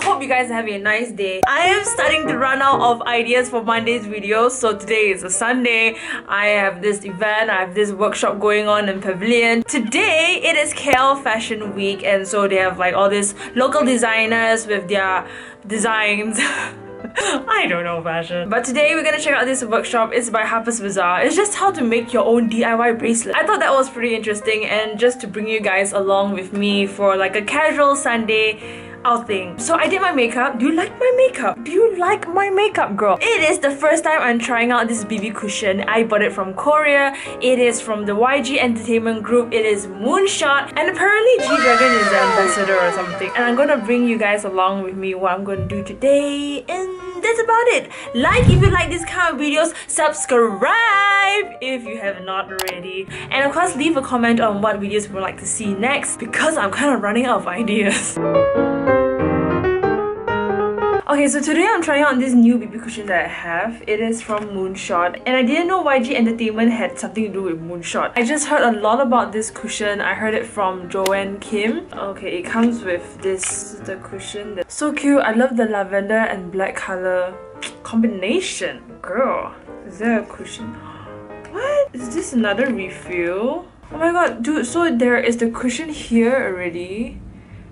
hope you guys are having a nice day. I am starting to run out of ideas for Monday's videos. So today is a Sunday. I have this event, I have this workshop going on in Pavilion. Today it is KL Fashion Week, and so they have like all these local designers with their designs. I don't know fashion. But today we're gonna check out this workshop. It's by Harper's Bazaar. It's just how to make your own DIY bracelet. I thought that was pretty interesting, and just to bring you guys along with me for like a casual Sunday outing. So I did my makeup. Do you like my makeup? Do you like my makeup, girl? It is the first time I'm trying out this BB cushion. I bought it from Korea. It is from the YG Entertainment Group. It is Moonshot, and apparently G-Dragon is the ambassador or something. And I'm gonna bring you guys along with me what I'm gonna do today, and that's about it. Like if you like this kind of videos, subscribe if you have not already, and of course leave a comment on what videos you would like to see next, because I'm kind of running out of ideas. Okay, so today I'm trying out this new BB cushion that I have. It is from Moonshot, and I didn't know YG Entertainment had something to do with Moonshot. I just heard a lot about this cushion. I heard it from Joanne Kim. Okay, it comes with this, the cushion. That's so cute. I love the lavender and black color combination. Girl, is there a cushion? What? Is this another refill? Oh my god, dude, so there is the cushion here already.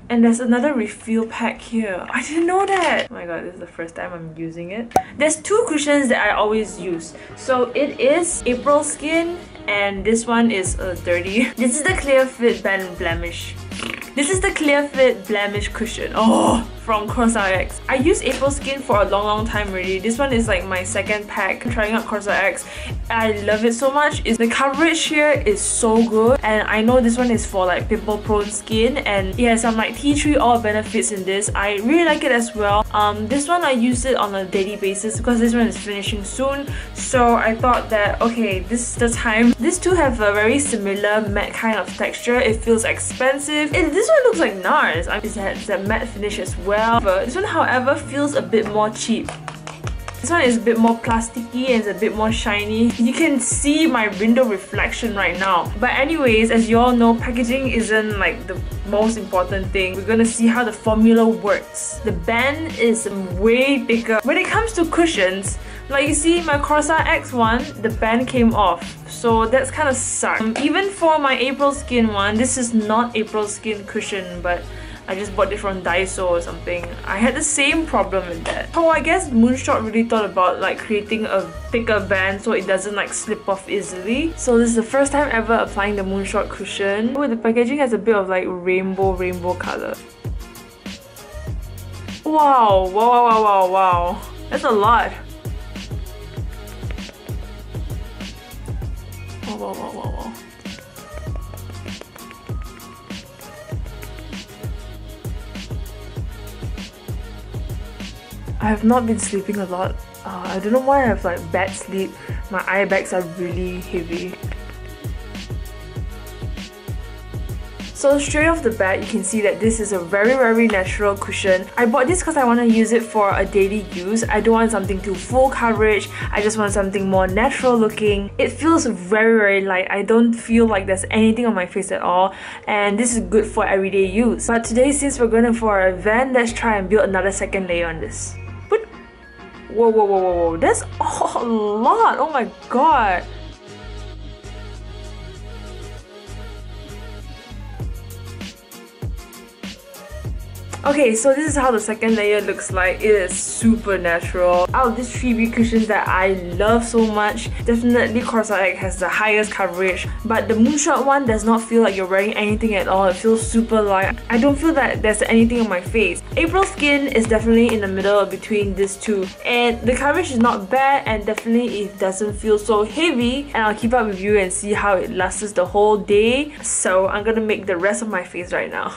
And there's another refill pack here. I didn't know that! Oh my god, this is the first time I'm using it. There's two cushions that I always use. So it is April Skin, and this one is 30. This is the Clear Fit Band Blemish. This is the Clear Fit Blemish cushion. Oh! From CosRX. I use April Skin for a long time already. This one is like my second pack. I'm trying out CosRX. I love it so much. The coverage here is so good, and I know this one is for like pimple prone skin, and it has some like tea tree oil benefits in this. I really like it as well. This one I use it on a daily basis because this one is finishing soon, so I thought that okay, this is the time. These two have a very similar matte kind of texture. It feels expensive. This one looks like NARS. It's a matte finish as well. This one, however, feels a bit more cheap. This one is a bit more plasticky and it's a bit more shiny. You can see my window reflection right now. But anyways, as you all know, packaging isn't like the most important thing. We're gonna see how the formula works. The band is way bigger. When it comes to cushions, like you see my CosRX one, the band came off. So that's kind of sucks. Even for my April Skin one, this is not April Skin cushion, but I just bought it from Daiso or something. I had the same problem with that. So I guess Moonshot really thought about like creating a thicker band so it doesn't like slip off easily. So this is the first time ever applying the Moonshot cushion. Oh, the packaging has a bit of like rainbow color. Wow, wow. That's a lot. Wow. I have not been sleeping a lot. I don't know why I have like bad sleep. My eye bags are really heavy. So straight off the bat, you can see that this is a very natural cushion. I bought this because I want to use it for a daily use. I don't want something too full coverage. I just want something more natural looking. It feels very light. I don't feel like there's anything on my face at all. And this is good for everyday use. But today, since we're going for our event, let's try and build another second layer on this. Whoa. That's a lot. Oh my god. Okay, so this is how the second layer looks like. It is super natural. Out of these 3 BB cushions that I love so much, definitely CosRX has the highest coverage, but the Moonshot one does not feel like you're wearing anything at all. It feels super light. I don't feel that there's anything on my face. April Skin is definitely in the middle between these two, and the coverage is not bad, and definitely it doesn't feel so heavy, and I'll keep up with you and see how it lasts the whole day. So I'm gonna make the rest of my face right now.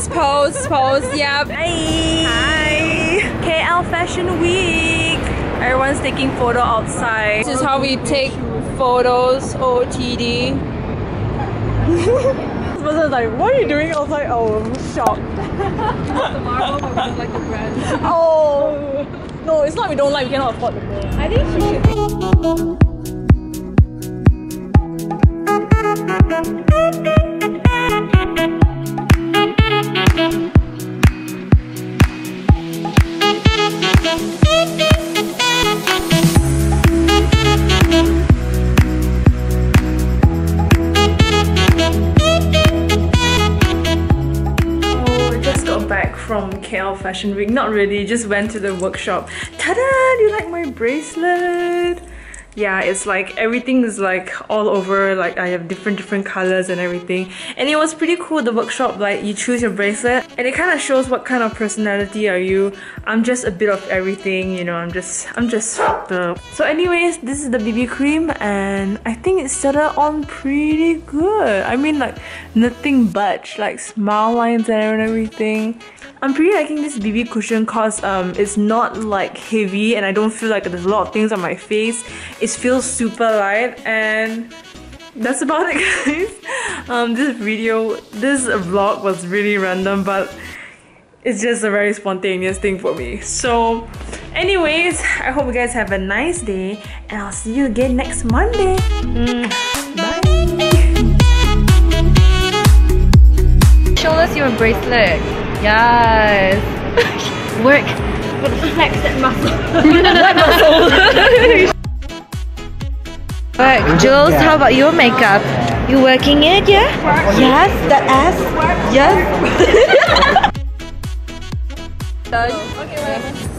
Pose, yep. Hi. KL Fashion Week. Everyone's taking photo outside. This is how we take photos, OTD. This person's like, what are you doing outside? Oh, I'm shocked. The marble, but we don't like the brand. Oh, no, it's not we don't like, we cannot afford the brand. I think she should. From KL Fashion Week. Not really, just went to the workshop. Ta-da! Do you like my bracelet? Yeah, it's like everything is like all over, like I have different colors and everything, and it was pretty cool. The workshop, like you choose your bracelet and it kind of shows what kind of personality are you. I'm just a bit of everything, you know. I'm just fucked up. So anyways, this is the BB cream and I think it started on pretty good. I mean, like nothing budged, like smile lines and everything. I'm pretty liking this BB cushion cause it's not like heavy and I don't feel like there's a lot of things on my face. It feels super light and that's about it, guys. This vlog was really random, but it's just a very spontaneous thing for me. So anyways, I hope you guys have a nice day and I'll see you again next Monday. Bye. Show us your bracelet. Yes. Work. Flex that muscle. What muscle? Alright, Jules, how about your makeup? You working it, yeah? Yes, the ass. Yes. Done. Okay, whatever.